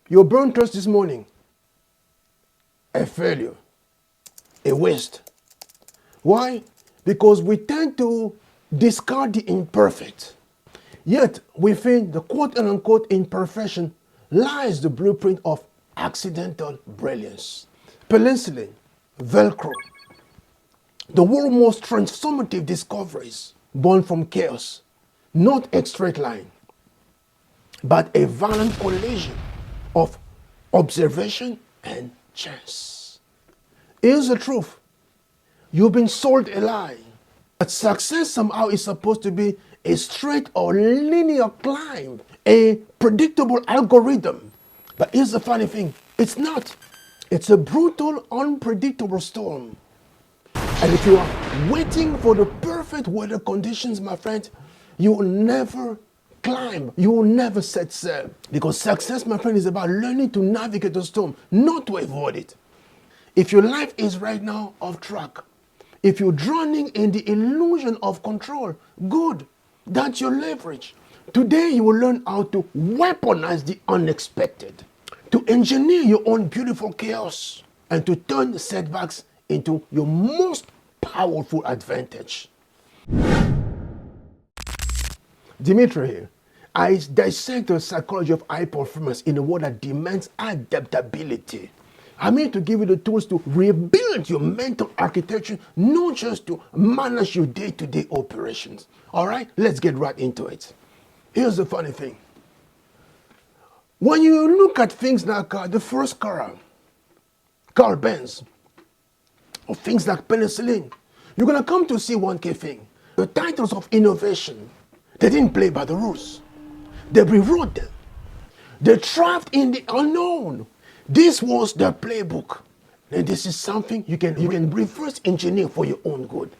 Your burn trust this morning, a failure, a waste. Why? Because we tend to discard the imperfect. Yet, within the quote-unquote imperfection lies the blueprint of accidental brilliance. Penicillin, Velcro, the world's most transformative discoveries born from chaos, not a straight line, but a violent collision of observation and chance. Here's the truth. You've been sold a lie. That success somehow is supposed to be a straight or linear climb, a predictable algorithm. But here's the funny thing. It's not. It's a brutal, unpredictable storm. And if you are waiting for the perfect weather conditions, my friend, you will never climb. You will never set sail. Because success, my friend, is about learning to navigate the storm, not to avoid it. If your life is right now off track, if you're drowning in the illusion of control, good. That's your leverage. Today you will learn how to weaponize the unexpected, to engineer your own beautiful chaos, and to turn setbacks into your most powerful advantage. Dimitri here. I dissect the psychology of high performance in a world that demands adaptability. I'm here to give you the tools to rebuild your mental architecture, not just to manage your day-to-day operations. All right, let's get right into it. Here's the funny thing. When you look at things like the first car, Carl Benz, or things like Penicillin, you're going to come to see one key thing. The titles of innovation, they didn't play by the rules. They rewrote them. They thrived in the unknown. This was their playbook. And this is something you can reverse engineer for your own good.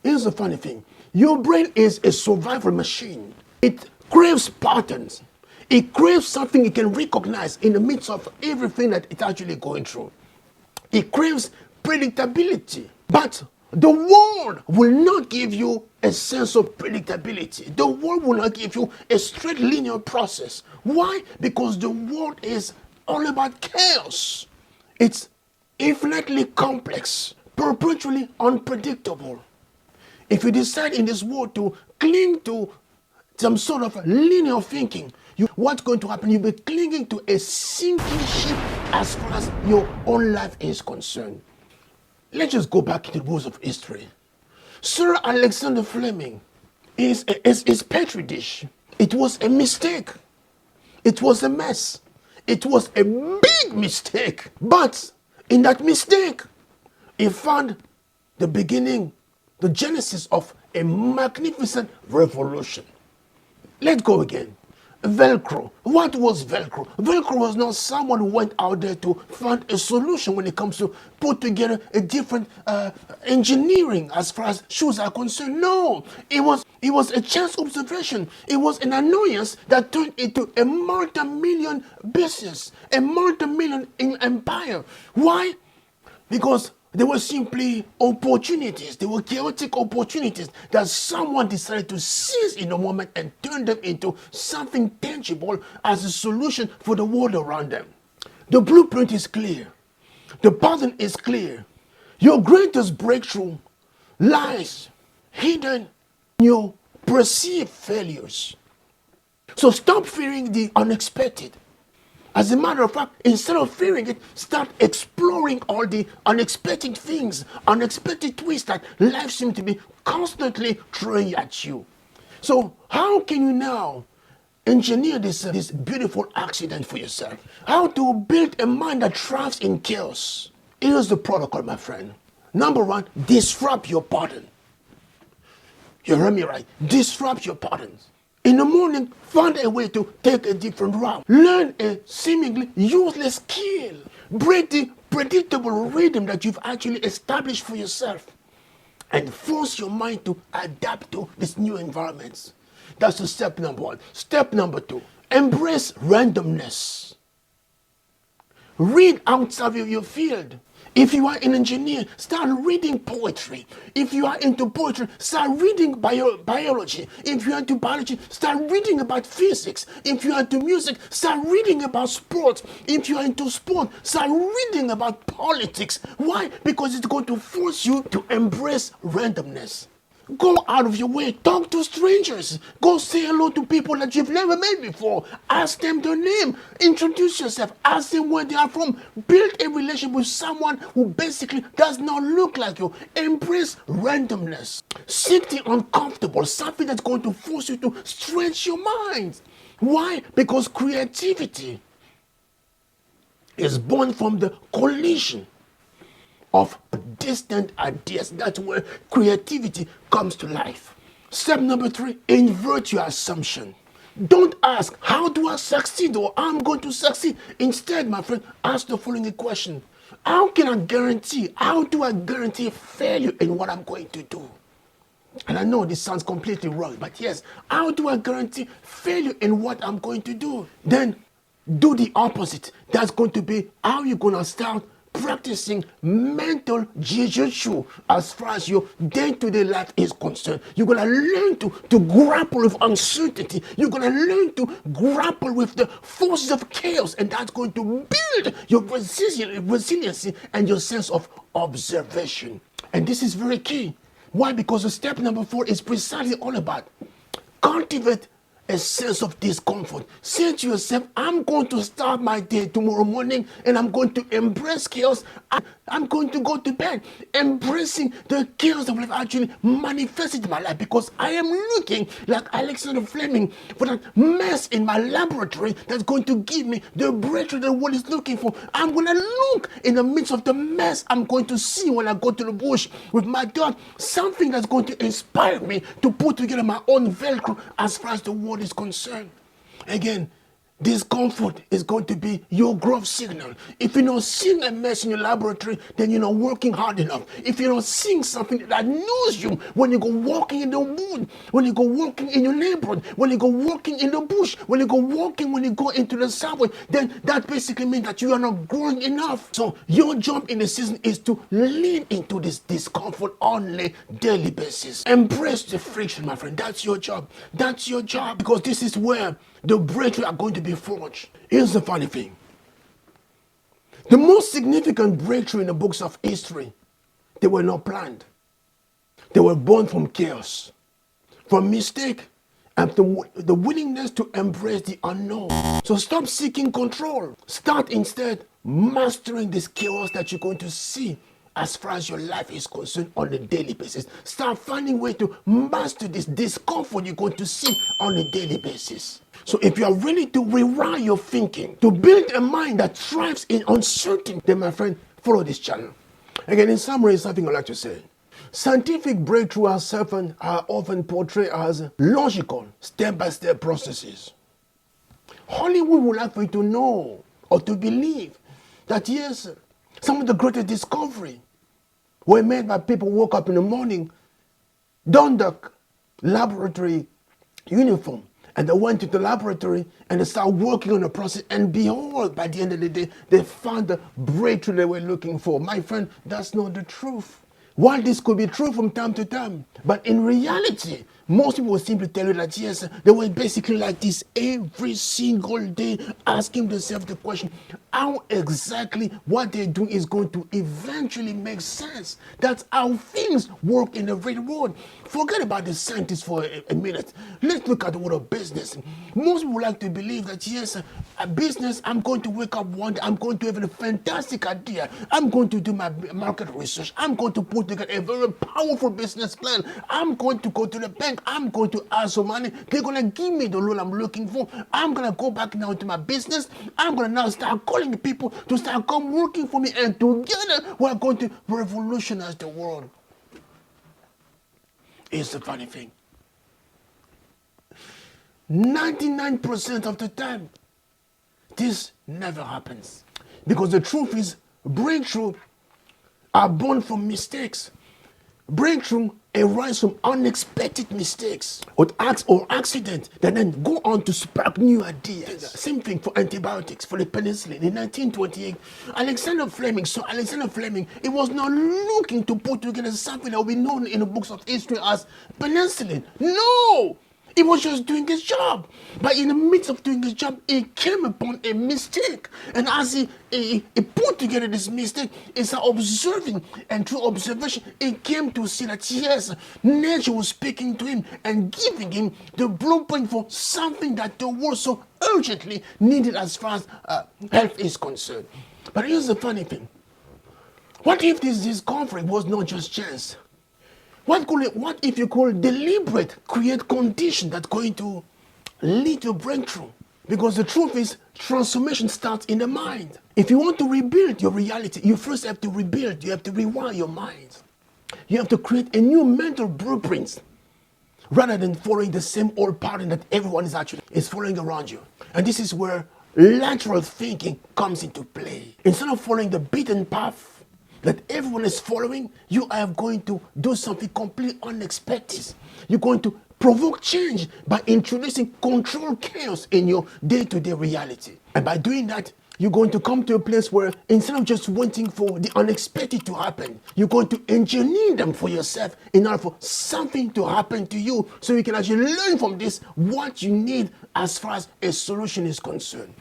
Here's the funny thing. Your brain is a survival machine. It craves patterns. It craves something it can recognize in the midst of everything that it's actually going through. It craves predictability. But the world will not give you a sense of predictability. The world will not give you a straight linear process. Why? Because the world is all about chaos. It's infinitely complex, perpetually unpredictable. If you decide in this world to cling to some sort of linear thinking, what's going to happen? You'll be clinging to a sinking ship as far as your own life is concerned. Let's just go back to the rules of history. Sir Alexander Fleming is petri dish. It was a mistake. It was a mess. It was a big mistake. But in that mistake, he found the beginning, the genesis of a magnificent revolution. Let's go again. Velcro. What was Velcro? Velcro was not someone who went out there to find a solution when it comes to put together a different engineering as far as shoes are concerned. No, it was a chance observation. It was an annoyance that turned into a multi-million business, a multi-million empire. Why? Because there were simply opportunities. They were chaotic opportunities that someone decided to seize in a moment and turn them into something tangible as a solution for the world around them. The blueprint is clear. The pattern is clear. Your greatest breakthrough lies hidden in your perceived failures. So stop fearing the unexpected. As a matter of fact, instead of fearing it, start exploring all the unexpected things, unexpected twists that life seems to be constantly throwing at you. So how can you now engineer this beautiful accident for yourself? How to build a mind that thrives in chaos? Here's the protocol, my friend. Number one, disrupt your pattern. You heard me right. Disrupt your patterns. In the morning, find a way to take a different route. Learn a seemingly useless skill. Break the predictable rhythm that you've actually established for yourself. And force your mind to adapt to these new environments. That's the step number one. Step number two, embrace randomness. Read outside of your field. If you are an engineer, start reading poetry. If you are into poetry, start reading biology. If you are into biology, start reading about physics. If you are into music, start reading about sports. If you are into sport, start reading about politics. Why? Because it's going to force you to embrace randomness. Go out of your way. Talk to strangers. Go say hello to people that you've never met before. Ask them their name. Introduce yourself. Ask them where they are from. Build a relationship with someone who basically does not look like you. Embrace randomness. Seek the uncomfortable. Something that's going to force you to stretch your mind. Why? Because creativity is born from the collision of distant ideas. That's where creativity comes to life. Step number 3, invert your assumption. Don't ask, how do I succeed, or I'm going to succeed. Instead, my friend, ask the following question. How do I guarantee failure in what I'm going to do? And I know this sounds completely wrong, but yes, how do I guarantee failure in what I'm going to do? Then do the opposite. That's going to be how you're going to start practicing mental jiu-jitsu as far as your day-to-day life is concerned. You're going to learn to grapple with uncertainty. You're going to learn to grapple with the forces of chaos, and that's going to build your resiliency and your sense of observation. And this is very key. Why? Because the step number 4 is precisely all about cultivate a sense of discomfort. Say to yourself, I'm going to start my day tomorrow morning and I'm going to embrace chaos. I'm going to go to bed embracing the chaos of life actually manifested in my life, because I am looking like Alexander Fleming for that mess in my laboratory that's going to give me the breakthrough the world is looking for. I'm going to look in the midst of the mess. I'm going to see when I go to the bush with my dog something that's going to inspire me to put together my own Velcro as far as the world is concerned. Again, discomfort is going to be your growth signal. If you're not seeing a mess in your laboratory, then you're not working hard enough. If you're not seeing something that knows you when you go walking in the wood, when you go walking in your neighborhood, when you go walking in the bush, when you go walking, when you go into the subway, then that basically means that you are not growing enough. So your job in the season is to lean into this discomfort on a daily basis. Embrace the friction, my friend. That's your job. That's your job, because this is where the breakthrough are going to be forged. Here's the funny thing. The most significant breakthrough in the books of history, they were not planned. They were born from chaos, from mistake, and the willingness to embrace the unknown. So stop seeking control. Start instead mastering this chaos that you're going to see as far as your life is concerned on a daily basis. Start finding ways to master this discomfort you're going to see on a daily basis. So if you are ready to rewire your thinking, to build a mind that thrives in uncertainty, then my friend, follow this channel. Again, in summary, something I'd like to say. Scientific breakthroughs are often portrayed as logical, step-by-step processes. Hollywood would like for you to know or to believe that yes, some of the greatest discoveries were made by people who woke up in the morning, donned the laboratory uniform, and they went to the laboratory and they started working on the process, and behold, by the end of the day, they found the breakthrough they were looking for. My friend, that's not the truth. While this could be true from time to time, but in reality, most people will simply tell you that yes, they were basically like this every single day, asking themselves the question, how exactly what they're doing is going to eventually make sense. That's how things work in the real world. Forget about the scientists for a minute. Let's look at the world of business. Most people like to believe that yes, a business, I'm going to wake up one day, I'm going to have a fantastic idea, I'm going to do my market research, I'm going to put together a very powerful business plan, I'm going to go to the bank, I'm going to ask for money, they're going to give me the loan I'm looking for, I'm going to go back now to my business, I'm going to now start calling people to start come working for me, and together we're going to revolutionize the world. Here's the funny thing. 99% of the time, this never happens. Because the truth is, breakthrough are born from mistakes. Breakthrough arise from unexpected mistakes or acts or accidents that then go on to spark new ideas. Same thing for antibiotics, for the penicillin. In 1928, Alexander Fleming, he was not looking to put together something that will be known in the books of history as penicillin. No! He was just doing his job. But in the midst of doing his job, he came upon a mistake. And as he put together this mistake, he started observing. And through observation, he came to see that, yes, nature was speaking to him and giving him the blueprint for something that the world so urgently needed as far as health is concerned. But here's the funny thing. What if this discovery was not just chance? What if you could deliberate, create conditions that's going to lead to breakthrough? Because the truth is, transformation starts in the mind. If you want to rebuild your reality, you first have to rebuild, you have to rewire your mind. You have to create a new mental blueprint rather than following the same old pattern that everyone is following around you. And this is where lateral thinking comes into play. Instead of following the beaten path that everyone is following, you are going to do something completely unexpected. You're going to provoke change by introducing controlled chaos in your day-to-day reality. And by doing that, you're going to come to a place where instead of just waiting for the unexpected to happen, you're going to engineer them for yourself in order for something to happen to you so you can actually learn from this what you need as far as a solution is concerned.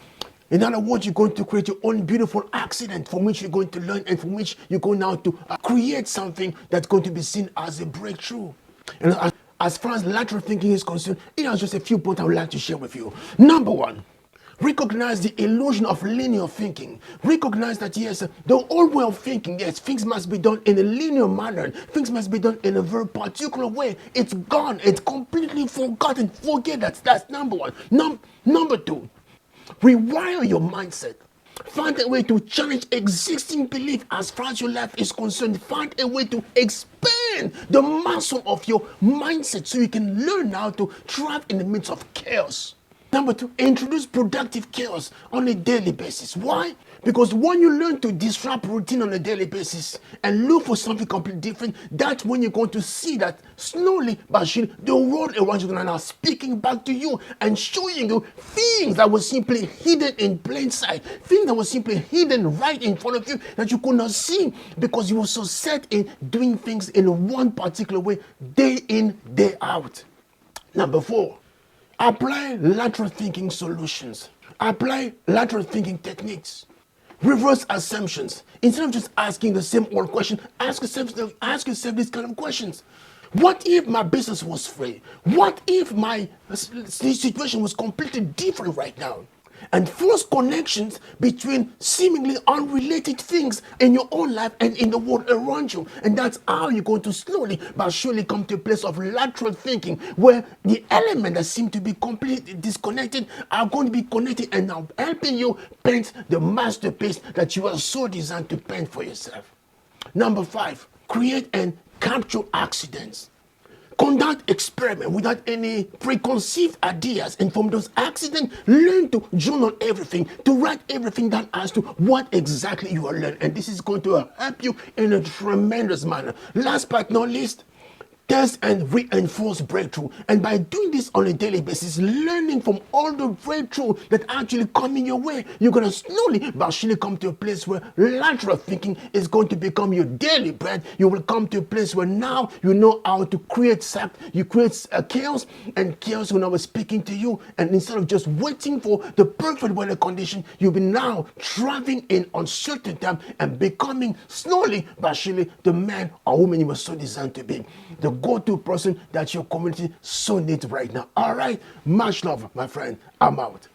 In other words, you're going to create your own beautiful accident from which you're going to learn and from which you're going now to create something that's going to be seen as a breakthrough. And as far as lateral thinking is concerned, here are just a few points I would like to share with you. Number one, recognize the illusion of linear thinking. Recognize that, yes, the old way of thinking, yes, things must be done in a linear manner. Things must be done in a very particular way. It's gone. It's completely forgotten. Forget that. That's number one. Number two, rewire your mindset. Find a way to challenge existing belief as far as your life is concerned. Find a way to expand the muscle of your mindset so you can learn how to thrive in the midst of chaos. Number two, introduce productive chaos on a daily basis. Why? Because when you learn to disrupt routine on a daily basis and look for something completely different, that's when you're going to see that slowly but surely the world around you is now speaking back to you and showing you things that were simply hidden in plain sight, things that were simply hidden right in front of you that you could not see because you were so set in doing things in one particular way, day in, day out. Number four, apply lateral thinking solutions. Apply lateral thinking techniques. Reverse assumptions. Instead of just asking the same old question, ask yourself these kind of questions. What if my business was free? What if my situation was completely different right now? And force connections between seemingly unrelated things in your own life and in the world around you. And that's how you're going to slowly but surely come to a place of lateral thinking where the elements that seem to be completely disconnected are going to be connected and now helping you paint the masterpiece that you are so designed to paint for yourself. Number five, create and capture accidents. Conduct experiment without any preconceived ideas, and from those accidents, learn to journal everything, to write everything down as to what exactly you are learning. And this is going to help you in a tremendous manner. Last but not least, test and reinforce breakthrough. And by doing this on a daily basis, learning from all the breakthrough that actually come in your way, you're going to slowly but surely come to a place where lateral thinking is going to become your daily bread. You will come to a place where now you know how to create you create chaos, and chaos will now be speaking to you. And instead of just waiting for the perfect weather condition, you'll be now thriving in uncertain time and becoming slowly but surely the man or woman you were so designed to be. The go-to person that your community so needs right now. All right, much love, my friend. I'm out.